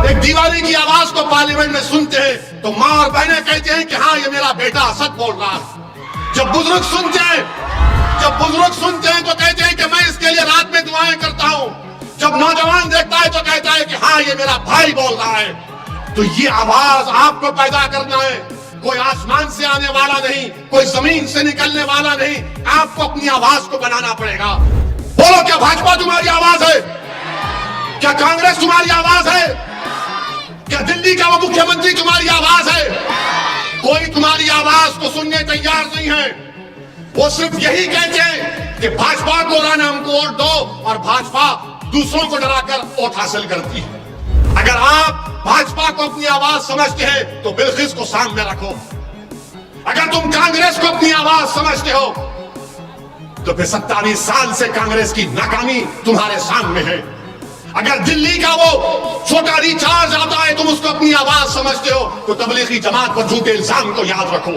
एक दीवाने की आवाज को पार्लियामेंट में सुनते हैं तो माँ और बहनें कहते हैं कि हाँ ये मेरा बेटा असद बोल रहा है। जब बुजुर्ग सुनते हैं तो कहते हैं कि मैं इसके लिए रात में दुआएं करता हूँ। जब नौजवान देखता है तो कहता है कि हाँ ये मेरा भाई बोल रहा है। तो ये आवाज आपको पैदा करना है। कोई आसमान से आने वाला नहीं, कोई जमीन से निकलने वाला नहीं, आपको अपनी आवाज को बनाना पड़ेगा। बोलो, क्या भाजपा तुम्हारी आवाज है? क्या कांग्रेस तुम्हारी आवाज है? क्या दिल्ली का वो मुख्यमंत्री तुम्हारी आवाज है? कोई तुम्हारी आवाज को सुनने तैयार नहीं है। वो सिर्फ यही कहते हैं कि भाजपा को हमको वोट दो, और भाजपा दूसरों को डराकर वोट हासिल करती है। अगर आप भाजपा को अपनी आवाज समझते हैं तो बिल्किस को सामने रखो। अगर तुम कांग्रेस को अपनी आवाज समझते हो तो फिर 27 साल से कांग्रेस की नाकामी तुम्हारे सामने है। अगर दिल्ली का वो छोटा रिचार्ज आता है तुम उसको अपनी आवाज समझते हो तो तबलीगी जमात पर झूठे इल्जाम को याद रखो।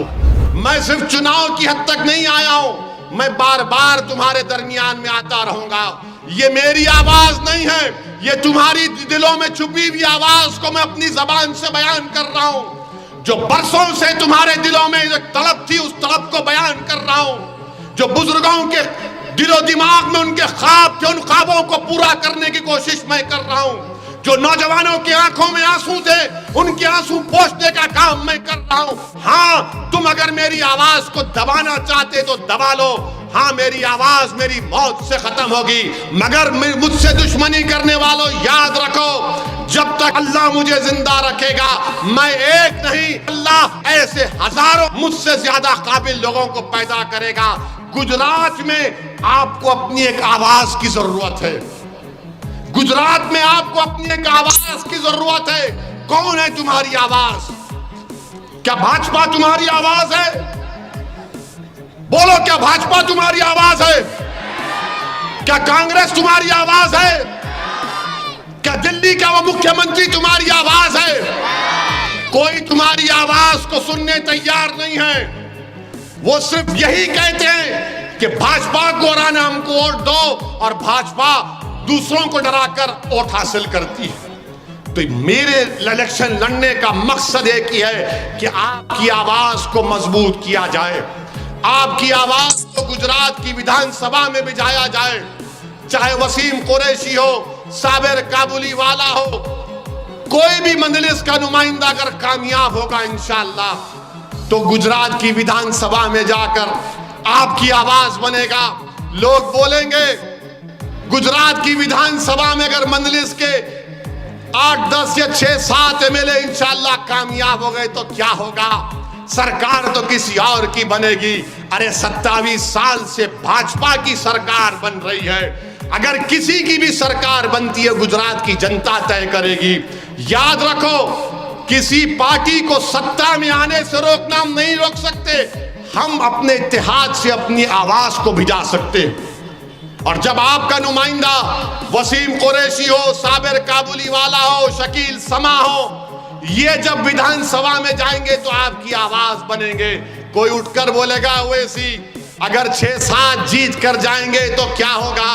मैं सिर्फ चुनाव की हद तक नहीं आया हूं, मैं बार बार तुम्हारे दरमियान में आता रहूंगा। ये मेरी आवाज नहीं है, ये तुम्हारी दिलों में छुपी हुई आवाज को मैं अपनी जबान से बयान कर रहा हूं। जो बरसों से तुम्हारे दिलों में एक तड़प थी उस तड़प को बयान कर रहा हूं। जो बुजुर्गों के दिलो दिमाग में उनके ख्वाब थे उन ख्वाबों को पूरा करने की कोशिश मैं कर रहा हूं। जो नौजवानों की आंखों में आंसू थे उनके आंसू पोंछने का काम मैं कर रहा हूं। हाँ, तुम अगर मेरी आवाज को दबाना चाहते तो दबा लो। हाँ, मेरी आवाज मेरी मौत से खत्म होगी, मगर मुझसे दुश्मनी करने वालों याद रखो, जब तक अल्लाह मुझे जिंदा रखेगा मैं एक नहीं, अल्लाह ऐसे हजारों मुझसे ज्यादा काबिल लोगों को पैदा करेगा। गुजरात में आपको अपनी एक आवाज की जरूरत है। गुजरात में आपको अपनी एक आवाज की जरूरत है। कौन है तुम्हारी आवाज? क्या भाजपा तुम्हारी आवाज है? बोलो, क्या भाजपा तुम्हारी आवाज है? क्या कांग्रेस तुम्हारी आवाज है? क्या दिल्ली का वो मुख्यमंत्री तुम्हारी आवाज है? कोई तुम्हारी आवाज को सुनने तैयार नहीं है। वो सिर्फ यही कहते हैं कि भाजपा को हराना हमको वोट दो, और भाजपा दूसरों को डराकर वोट हासिल करती है। तो मेरे इलेक्शन लड़ने का मकसद एक ही है कि आपकी आवाज को मजबूत किया जाए, आपकी आवाज को गुजरात की विधानसभा में भिजाया जाए। चाहे वसीम कुरैशी हो, साबिर काबुली वाला हो, कोई भी मजलिस का नुमाइंदा अगर कामयाब होगा इंशाअल्लाह तो गुजरात की विधानसभा में जाकर आपकी आवाज बनेगा। लोग बोलेंगे गुजरात की विधानसभा में अगर मंजलिस के 8, 10 या 6, 7 एमएलए इंशाअल्लाह कामयाब हो गए तो क्या होगा? सरकार तो किसी और की बनेगी। अरे 27 साल से भाजपा की सरकार बन रही है। अगर किसी की भी सरकार बनती है गुजरात की जनता तय करेगी। याद रखो, किसी पार्टी को सत्ता में आने से रोकना हम नहीं रोक सकते, हम अपने इत्तेहाद से अपनी आवाज को भिजा सकते। और जब आपका नुमाइंदा वसीम कुरैशी हो, साबिर काबुली वाला हो, शकील समा हो, ये जब विधानसभा में जाएंगे तो आपकी आवाज बनेंगे। कोई उठकर बोलेगा ओवैसी अगर 6-7 जीत कर जाएंगे तो क्या होगा?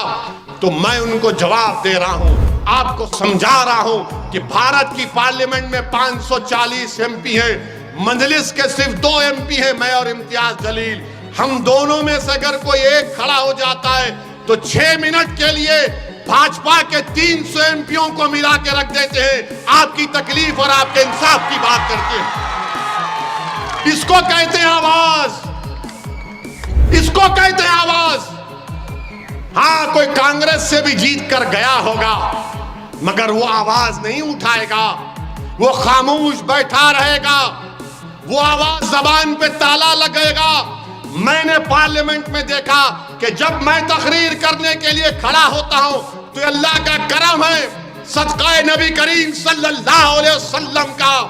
तो मैं उनको जवाब दे रहा हूं, आपको समझा रहा हूं कि भारत की पार्लियामेंट में 540 एमपी हैं, मजलिस के सिर्फ 2 एमपी हैं, मैं और इम्तियाज जलील। हम दोनों में से अगर कोई एक खड़ा हो जाता है तो 6 मिनट के लिए भाजपा के 300 एमपियों को मिला के रख देते हैं। आपकी तकलीफ और आपके इंसाफ की बात करते हैं। इसको कहते हैं आवाज, इसको कहते हैं आवाज। हाँ, कोई कांग्रेस से भी जीत कर गया होगा मगर वो आवाज नहीं उठाएगा, वो खामोश बैठा रहेगा, वो आवाज जबान पे ताला लगेगा। मैंने पार्लियामेंट में देखा कि जब मैं तकरीर करने के लिए खड़ा होता हूं तो अल्लाह का करम है, सदका नबी करीम सल्लल्लाहु अलैहि वसल्लम का,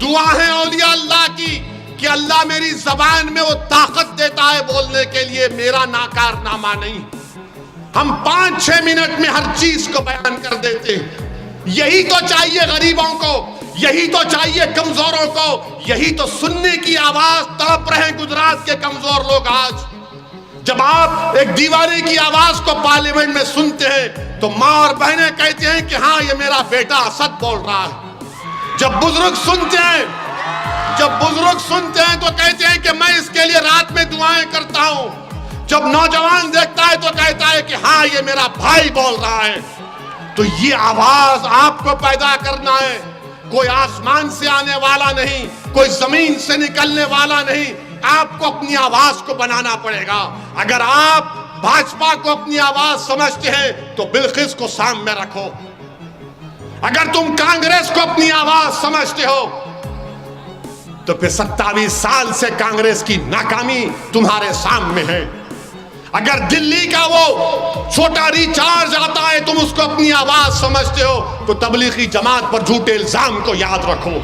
दुआ है औलिया अल्लाह की कि अल्लाह मेरी जबान में वो ताकत देता है बोलने के लिए, मेरा नाकारनामा नहीं। हम 5-6 मिनट में हर चीज को बयान कर देते हैं। यही तो चाहिए गरीबों को, यही तो चाहिए कमजोरों को, यही तो सुनने की आवाज तड़प रहे गुजरात के कमजोर लोग आज। जब आप एक दीवाने की आवाज को पार्लियामेंट में सुनते हैं तो माँ और बहनें कहते हैं कि हाँ ये मेरा बेटा असद बोल रहा है। जब बुजुर्ग सुनते हैं तो कहते हैं कि मैं इसके लिए रात में दुआएं करता हूं। जब नौजवान देखता है तो कहता है कि हाँ ये मेरा भाई बोल रहा है। तो ये आवाज आपको पैदा करना है। कोई आसमान से आने वाला नहीं, कोई जमीन से निकलने वाला नहीं, आपको अपनी आवाज को बनाना पड़ेगा। अगर आप भाजपा को अपनी आवाज समझते हैं तो बिल्किस को सामने रखो। अगर तुम कांग्रेस को अपनी आवाज समझते हो तो फिर 27 साल से कांग्रेस की नाकामी तुम्हारे सामने है। अगर दिल्ली का वो छोटा रिचार्ज आता है तुम उसको अपनी आवाज समझते हो तो तबलीगी जमात पर झूठे इल्जाम को याद रखो।